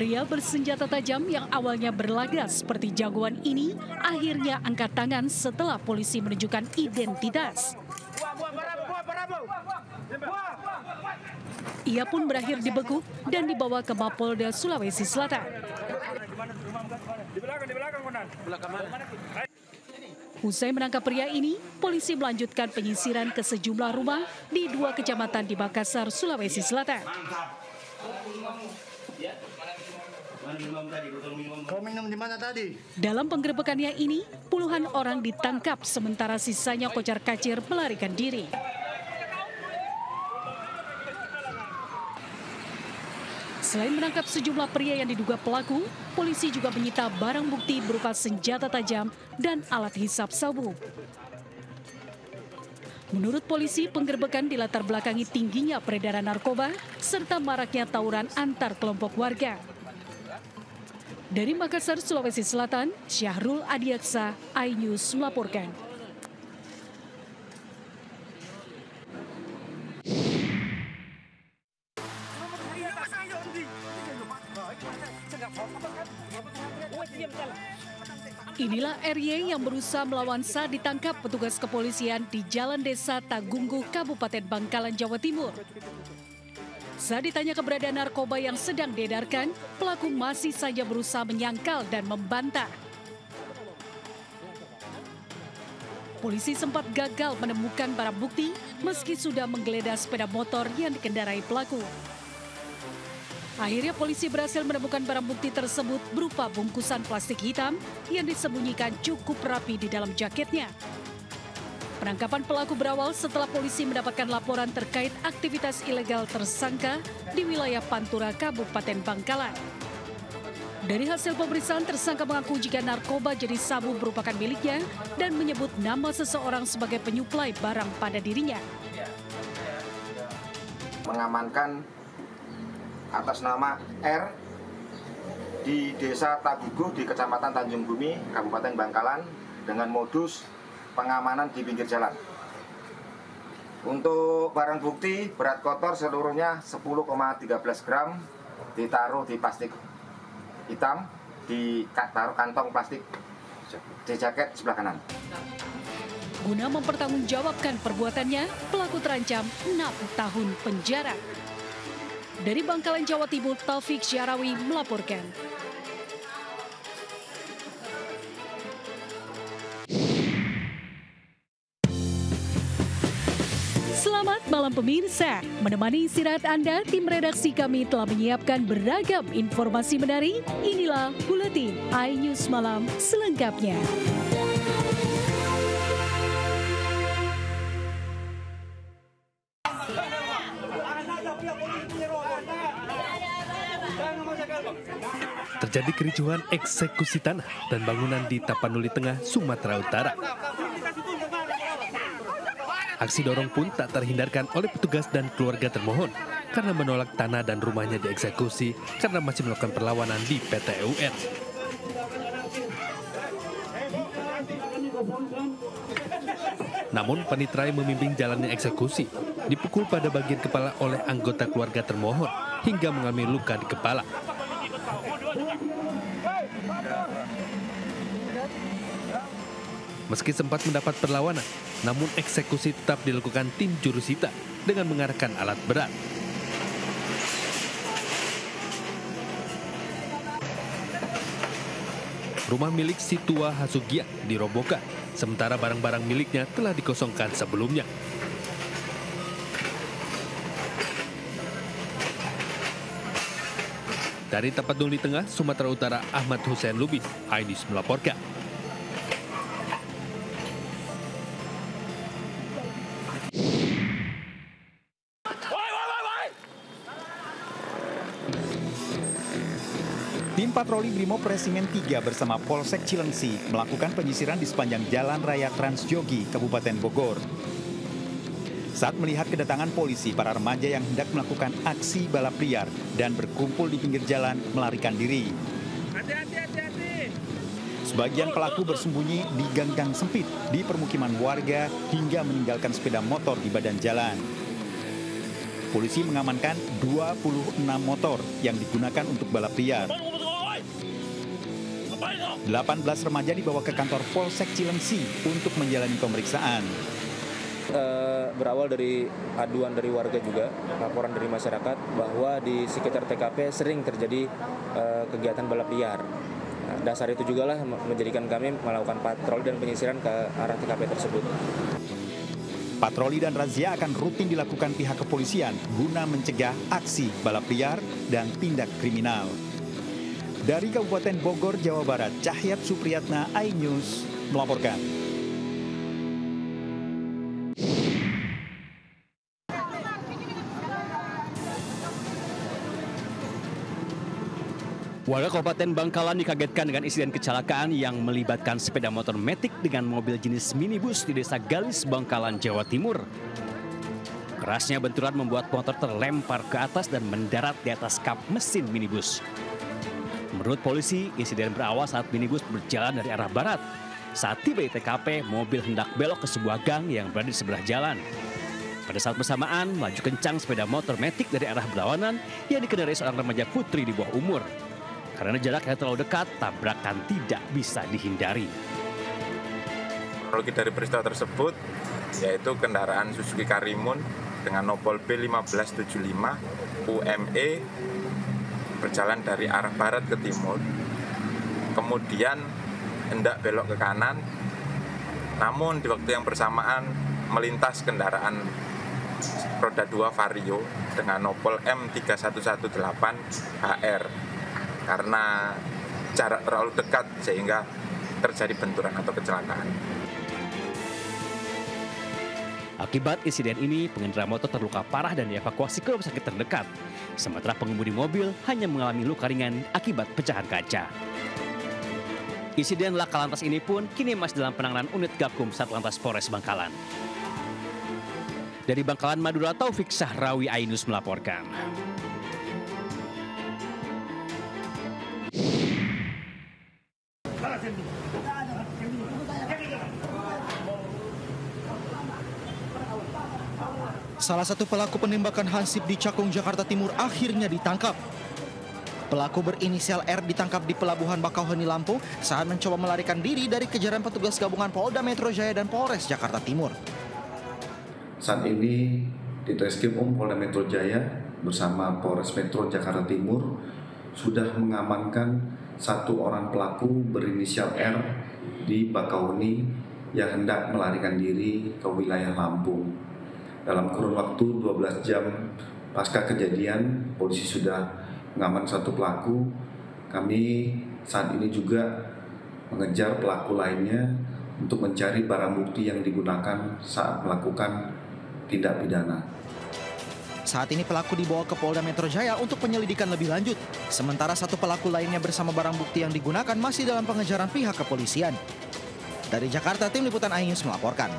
Pria bersenjata tajam yang awalnya berlaga seperti jagoan ini akhirnya angkat tangan setelah polisi menunjukkan identitas. Ia pun berakhir dibekuk dan dibawa ke Mapolda Sulawesi Selatan. Usai menangkap pria ini, polisi melanjutkan penyisiran ke sejumlah rumah di 2 kecamatan di Makassar, Sulawesi Selatan. Kau minum di mana tadi? Dalam penggerebekannya ini, puluhan orang ditangkap sementara sisanya kocar-kacir melarikan diri. Selain menangkap sejumlah pria yang diduga pelaku, polisi juga menyita barang bukti berupa senjata tajam dan alat hisap sabu. Menurut polisi, penggerebekan dilatar belakangi tingginya peredaran narkoba serta maraknya tawuran antar kelompok warga. Dari Makassar, Sulawesi Selatan, Syahrul Adiaksa, iNews melaporkan. Inilah RY yang berusaha melawan saat ditangkap petugas kepolisian di Jalan Desa Tagunggu, Kabupaten Bangkalan, Jawa Timur. Saat ditanya keberadaan narkoba yang sedang diedarkan, pelaku masih saja berusaha menyangkal dan membantah. Polisi sempat gagal menemukan barang bukti meski sudah menggeledah sepeda motor yang dikendarai pelaku. Akhirnya polisi berhasil menemukan barang bukti tersebut berupa bungkusan plastik hitam yang disembunyikan cukup rapi di dalam jaketnya. Penangkapan pelaku berawal setelah polisi mendapatkan laporan terkait aktivitas ilegal tersangka di wilayah Pantura, Kabupaten Bangkalan. Dari hasil pemeriksaan, tersangka mengaku jika narkoba jenis sabu merupakan miliknya dan menyebut nama seseorang sebagai penyuplai barang pada dirinya. Mengamankan atas nama R di Desa Tagunggu di Kecamatan Tanjung Bumi, Kabupaten Bangkalan dengan modus pengamanan di pinggir jalan. Untuk barang bukti berat kotor seluruhnya 10,13 gram ditaruh di plastik hitam, ditaruh kantong plastik di jaket sebelah kanan. Guna mempertanggungjawabkan perbuatannya, pelaku terancam 6 tahun penjara. Dari Bangkalan, Jawa Timur, Taufik Syarawi melaporkan. Selamat malam pemirsa, menemani istirahat Anda, tim redaksi kami telah menyiapkan beragam informasi menarik. Inilah Buletin iNews Malam selengkapnya. Terjadi kericuhan eksekusi tanah dan bangunan di Tapanuli Tengah, Sumatera Utara. Aksi dorong pun tak terhindarkan oleh petugas dan keluarga termohon karena menolak tanah dan rumahnya dieksekusi karena masih melakukan perlawanan di PT UN. Namun panitia yang memimpin jalannya eksekusi dipukul pada bagian kepala oleh anggota keluarga termohon hingga mengalami luka di kepala. Meski sempat mendapat perlawanan, namun eksekusi tetap dilakukan tim jurusita dengan mengarahkan alat berat. Rumah milik Situa Hasugia dirobohkan, sementara barang-barang miliknya telah dikosongkan sebelumnya. Dari Tapanuli Tengah, Sumatera Utara, Ahmad Hussein Lubis, iNews melaporkan. Tim patroli Brimob Resimen 3 bersama Polsek Cilengsi melakukan penyisiran di sepanjang Jalan Raya Transjogi, Kabupaten Bogor. Saat melihat kedatangan polisi, para remaja yang hendak melakukan aksi balap liar dan berkumpul di pinggir jalan melarikan diri. Sebagian pelaku bersembunyi di gang-gang sempit di permukiman warga hingga meninggalkan sepeda motor di badan jalan. polisi mengamankan 26 motor yang digunakan untuk balap liar. 18 remaja dibawa ke kantor Polsek Cilengsi untuk menjalani pemeriksaan. Berawal dari aduan dari warga juga, laporan dari masyarakat bahwa di sekitar TKP sering terjadi kegiatan balap liar. Dasar itu juga lah menjadikan kami melakukan patroli dan penyisiran ke arah TKP tersebut. Patroli dan razia akan rutin dilakukan pihak kepolisian guna mencegah aksi balap liar dan tindak kriminal. Dari Kabupaten Bogor, Jawa Barat, Cahyat Supriyatna, iNews melaporkan. Warga Kabupaten Bangkalan dikagetkan dengan insiden kecelakaan yang melibatkan sepeda motor Matic dengan mobil jenis minibus di Desa Galis, Bangkalan, Jawa Timur. Kerasnya benturan membuat motor terlempar ke atas dan mendarat di atas kap mesin minibus. Menurut polisi, insiden berawal saat minibus berjalan dari arah barat. Saat tiba di TKP, mobil hendak belok ke sebuah gang yang berada di sebelah jalan. Pada saat bersamaan, maju kencang sepeda motor Matic dari arah berlawanan yang dikendarai seorang remaja putri di bawah umur. Karena jarak yang terlalu dekat, tabrakan tidak bisa dihindari. Kronologi dari peristiwa tersebut yaitu kendaraan Suzuki Karimun dengan nopol B1575 UME berjalan dari arah barat ke timur, kemudian hendak belok ke kanan, namun di waktu yang bersamaan melintas kendaraan roda 2 Vario dengan nopol M3118HR. Karena jarak terlalu dekat sehingga terjadi benturan atau kecelakaan. Akibat insiden ini, pengendara motor terluka parah dan dievakuasi ke rumah sakit terdekat. Sementara pengemudi mobil hanya mengalami luka ringan akibat pecahan kaca. Insiden laka lantas ini pun kini masih dalam penanganan unit Gakum Satlantas Polres Bangkalan. Dari Bangkalan, Madura, Taufik Sahrawi, iNews melaporkan. Salah satu pelaku penembakan Hansip di Cakung, Jakarta Timur akhirnya ditangkap. Pelaku berinisial R ditangkap di Pelabuhan Bakauheni, Lampung saat mencoba melarikan diri dari kejaran petugas gabungan Polda Metro Jaya dan Polres Jakarta Timur. Saat ini di Treskrimum Polda Metro Jaya bersama Polres Metro Jakarta Timur sudah mengamankan satu orang pelaku berinisial R di Bakauheni yang hendak melarikan diri ke wilayah Lampung. Dalam kurun waktu 12 jam pasca kejadian, polisi sudah mengamankan satu pelaku. Kami saat ini juga mengejar pelaku lainnya untuk mencari barang bukti yang digunakan saat melakukan tindak pidana. Saat ini pelaku dibawa ke Polda Metro Jaya untuk penyelidikan lebih lanjut. Sementara satu pelaku lainnya bersama barang bukti yang digunakan masih dalam pengejaran pihak kepolisian. Dari Jakarta, tim liputan iNews melaporkan.